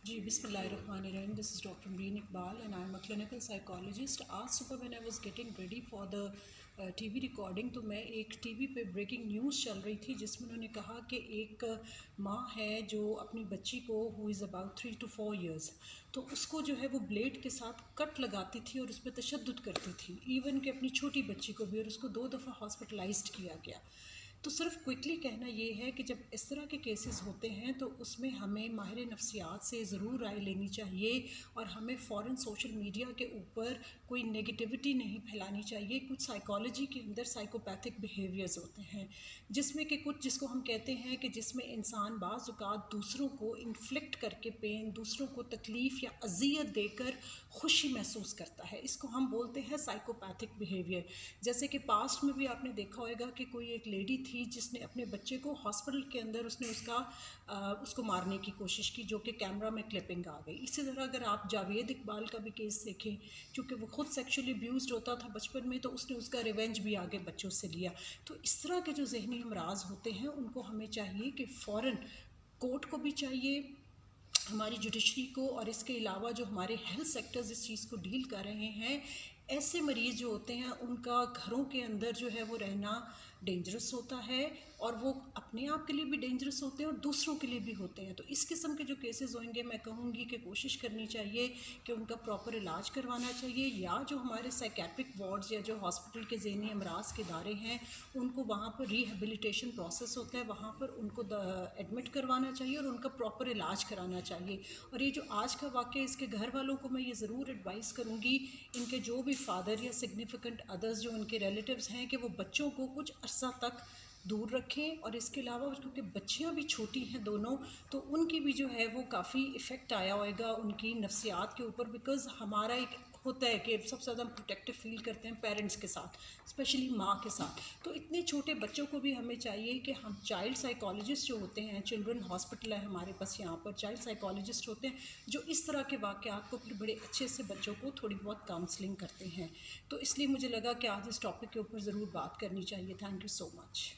जी, बिस्मिल्लाहिर्रहमानिर्रहीम। This is doctor mean Iqbal and I am a clinical psychologist. आज सुबह when I was getting ready for the TV recording, तो मैं एक TV पे ब्रेकिंग न्यूज़ चल रही थी जिसमें उन्होंने कहा कि एक माँ है जो अपनी बच्ची को who is about 3 to 4 years, तो उसको जो है वो ब्लेड के साथ कट लगाती थी और उस पर तशद्दुद करती थी, इवन कि अपनी छोटी बच्ची को भी, और उसको 2 दफ़ा हॉस्पिटलाइज्ड किया गया। तो सिर्फ क्विकली कहना ये है कि जब इस तरह के केसेस होते हैं तो उसमें हमें माहिर नफ्सियात से ज़रूर राय लेनी चाहिए और हमें फ़ौरन सोशल मीडिया के ऊपर कोई नेगेटिविटी नहीं फैलानी चाहिए। कुछ साइकोलॉजी के अंदर साइकोपैथिक बिहेवियर्स होते हैं जिसमें कि कुछ, जिसको हम कहते हैं कि जिसमें इंसान बाज़ औक़ात दूसरों को इन्फ्लिक्ट करके पेन, दूसरों को तकलीफ़ या अज़ियत देकर खुशी महसूस करता है। इसको हम बोलते हैं साइकोपैथिक बिहेवियर। जैसे कि पास्ट में भी आपने देखा होगा कि कोई एक लेडी थी जिसने अपने बच्चे को हॉस्पिटल के अंदर उसने उसको मारने की कोशिश की, जो कि कैमरा में क्लिपिंग आ गई। इसी तरह अगर आप जावेद इकबाल का भी केस देखें, क्योंकि वो खुद सेक्सुअली अब्यूज़्ड होता था बचपन में, तो उसने उसका रिवेंज भी आगे बच्चों से लिया। तो इस तरह के जो ज़हनी अमराज होते हैं उनको हमें चाहिए कि फ़ौरन कोर्ट को भी चाहिए, हमारी जुडिशरी को, और इसके अलावा जो हमारे हेल्थ सेक्टर्स इस चीज़ को डील कर रहे हैं, ऐसे मरीज़ जो होते हैं उनका घरों के अंदर जो है वो रहना डेंजरस होता है, और वो अपने आप के लिए भी डेंजरस होते हैं और दूसरों के लिए भी होते हैं। तो इस किस्म के जो केसेस होंगे, मैं कहूँगी कि कोशिश करनी चाहिए कि उनका प्रॉपर इलाज करवाना चाहिए, या जो हमारे साइकेट्रिक वार्ड्स या जो हॉस्पिटल के ज़हनी अमराज के इदारे हैं उनको वहाँ पर रिहेबिलिटेशन प्रोसेस होता है, वहाँ पर उनको एडमिट करवाना चाहिए और उनका प्रॉपर इलाज कराना चाहिए। और ये जो आज का वाक़या, इसके घर वालों को मैं ये ज़रूर एडवाइस करूँगी, इनके जो भी फादर या सिग्निफिकेंट अदर्स जो उनके रिलेटिव्स हैं, कि वो बच्चों को कुछ अरसा तक दूर रखें। और इसके अलावा क्योंकि बच्चियां भी छोटी हैं दोनों, तो उनकी भी जो है वो काफ़ी इफ़ेक्ट आया होगा उनकी नफ्सियात के ऊपर, बिकॉज़ हमारा एक होता है कि सबसे ज़्यादा हम प्रोटेक्टिव फील करते हैं पेरेंट्स के साथ, स्पेशली माँ के साथ। तो इतने छोटे बच्चों को भी हमें चाहिए कि हम चाइल्ड साइकोलॉजिस्ट जो होते हैं, चिल्ड्रन हॉस्पिटल है हमारे पास यहाँ पर, चाइल्ड साइकोलॉजिस्ट होते हैं जो इस तरह के वाक़यात को फिर बड़े अच्छे से बच्चों को थोड़ी बहुत काउंसलिंग करते हैं। तो इसलिए मुझे लगा कि आज इस टॉपिक के ऊपर ज़रूर बात करनी चाहिए। Thank you so much.